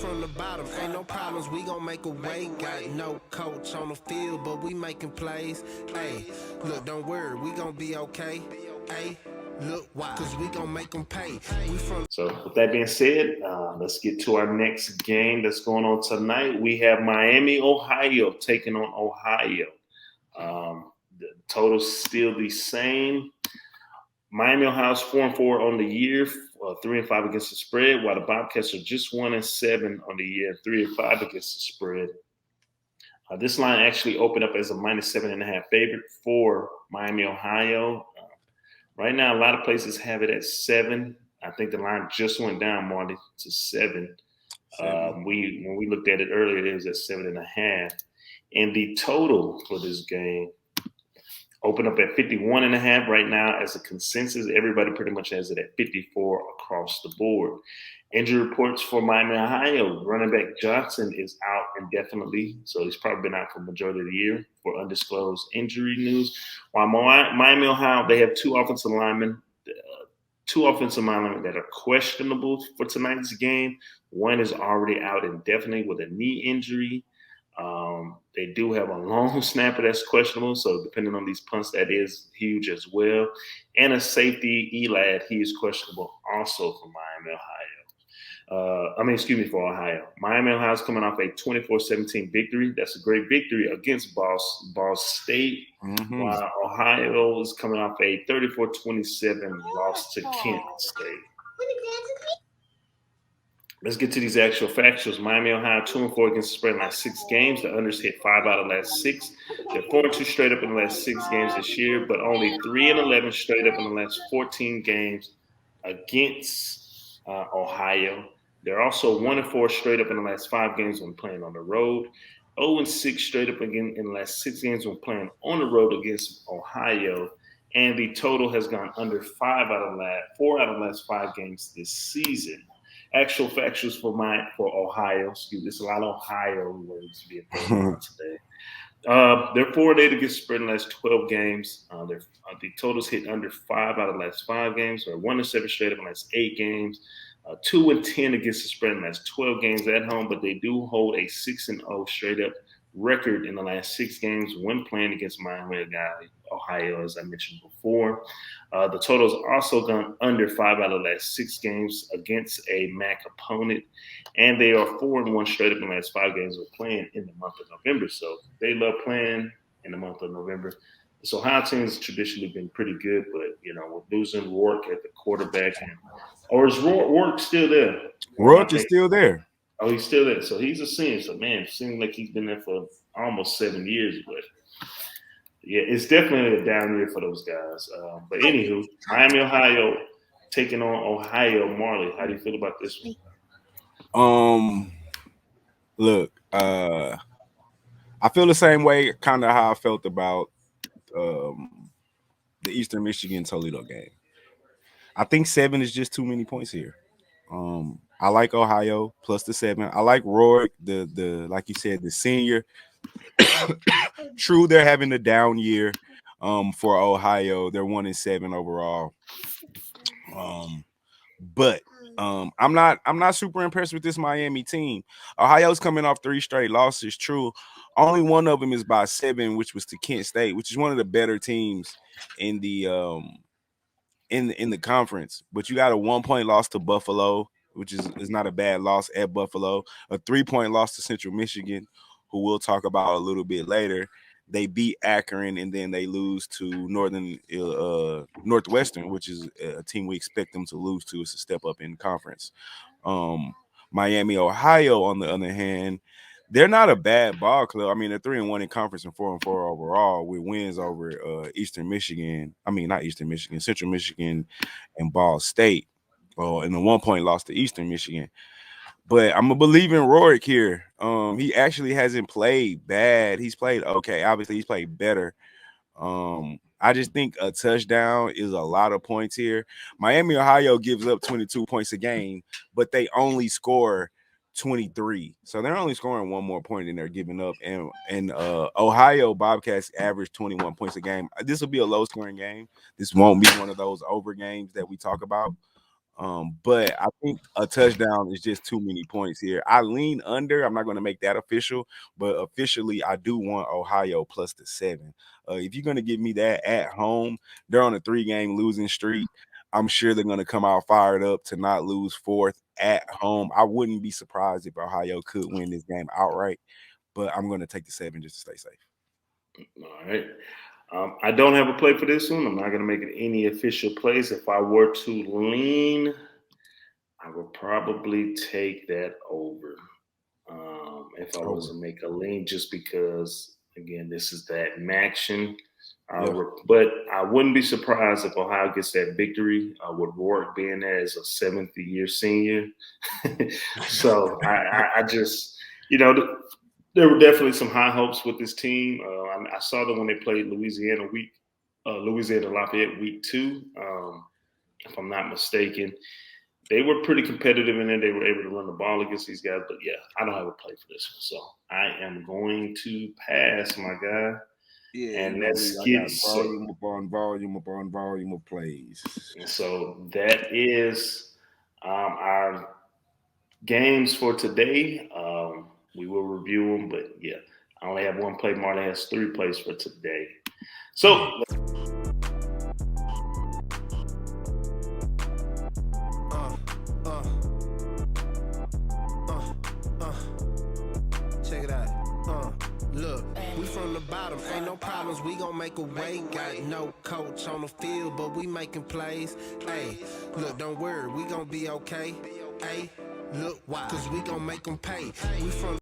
from the bottom, ain't no problems, we gon' make a way. Got no coach on the field, but we making plays. Hey, look, don't worry, we gon' be okay. Hey, look, why? Cause we gon' make them pay. We from. So with that being said, let's get to our next game that's going on tonight. We have Miami, Ohio taking on Ohio. The total's still the same. Miami, Ohio's 4-4 on the year, 3-5 against the spread, while the Bobcats are just 1-7 on the year, 3-5 against the spread. This line actually opened up as a -7.5 favorite for Miami, Ohio. Right now, a lot of places have it at 7. I think the line just went down, Marley, to 7. When we looked at it earlier, it was at 7.5. And the total for this game opened up at 51.5 right now as a consensus. Everybody pretty much has it at 54 across the board. Injury reports for Miami, Ohio. Running back Johnson is out indefinitely, so he's probably been out for the majority of the year for undisclosed injury news. While Miami, Ohio, they have two offensive linemen that are questionable for tonight's game. One is already out indefinitely with a knee injury. They do have a long snapper that's questionable, so depending on these punts, that is huge as well. And a safety, Elad, he is questionable also for Miami, Ohio. For Ohio. Miami, Ohio is coming off a 24-17 victory. That's a great victory against Ball State, while Ohio is coming off a 34-27 loss to Kent State. Let's get to these actual factuals. Miami, Ohio, 2-4 against the spread in the last 6 games. The unders hit 5 out of the last 6. They're 4-2 straight up in the last 6 games this year, but only 3-11 straight up in the last 14 games against Ohio. They're also 1-4 straight up in the last 5 games when playing on the road. 0-6 straight up again in the last 6 games when playing on the road against Ohio. And the total has gone under 4 out of the last 5 games this season. Actual factuals for Ohio. Excuse me, there's a lot of Ohio words being thrown out today. They're 4-8 against spread in the last 12 games. The totals hit under 5 out of the last 5 games. They're 1-7 straight up in the last 8 games. 2-10 against the spread in the last 12 games at home, but they do hold a 6-0 straight up record in the last 6 games when playing against Miami, Ohio, as I mentioned before. The total has also gone under 5 out of the last 6 games against a MAC opponent, and they are 4-1 straight up in the last 5 games when playing in the month of November. So they love playing in the month of November. So Ohio team's traditionally been pretty good, but with losing Rourke at the quarterback, or is Rourke still there? Rourke is still there. Oh, he's still there. So he's a senior. So man, it seems like he's been there for almost 7 years. But yeah, it's definitely a down year for those guys. But anywho, Miami, Ohio taking on Ohio. Marley, how do you feel about this one? Look, I feel the same way, kind of how I felt about the Eastern Michigan Toledo game. I think 7 is just too many points here. I like Ohio plus the 7. I like Roy, the like you said, the senior. True, they're having a down year for Ohio. They're 1-7 overall. But I'm not super impressed with this Miami team. Ohio's coming off 3 straight losses. True, only one of them is by 7, which was to Kent State, which is one of the better teams in the in the conference. But you got a 1-point loss to Buffalo, which is not a bad loss at Buffalo. A 3-point loss to Central Michigan, who we'll talk about a little bit later. They beat Akron, and then they lose to Northwestern, which is a team we expect them to lose to. It's a step up in conference. Miami, Ohio, on the other hand, they're not a bad ball club. I mean, they're 3-1 in conference and 4-4 overall with wins over Eastern Michigan. I mean, not Eastern Michigan, Central Michigan, and Ball State. And a 1-point loss to Eastern Michigan. But I'm a believer in Rourke here. He actually hasn't played bad. He's played okay. Obviously, he's played better. I just think a touchdown is a lot of points here. Miami, Ohio gives up 22 points a game, but they only score 23. So they're only scoring 1 more point than they're giving up. And Ohio Bobcats average 21 points a game. This will be a low-scoring game. This won't be one of those over games that we talk about. But I think a touchdown is just too many points here. I lean under. I'm not going to make that official, but officially, I do want Ohio plus the 7. If you're going to give me that at home, they're on a 3-game losing streak. I'm sure they're going to come out fired up to not lose 4th at home. I wouldn't be surprised if Ohio could win this game outright, but I'm going to take the 7 just to stay safe. All right. I don't have a play for this one. I'm not going to make it any official plays. If I were to lean, I would probably take that over. If I was to make a lean, just because, again, this is that Maction. But I wouldn't be surprised if Ohio gets that victory with Rourke being there as a 7th-year senior. So I just, there were definitely some high hopes with this team. I saw them when they played Louisiana Lafayette week 2, if I'm not mistaken. They were pretty competitive in there. They were able to run the ball against these guys. But, yeah, I don't have a play for this one. So I am going to pass, my guy. Yeah, and let's get volume upon volume upon volume of plays. So that is our games for today. We will review them, but yeah, I only have one play. Marley has 3 plays for today. So check it out. Look, we from the bottom, ain't no problems, we gon' make a way. Got no coach on the field, but we making plays. Hey, look, don't worry, we gon' be okay. Hey, look, why? Cause we gon' make them pay. We from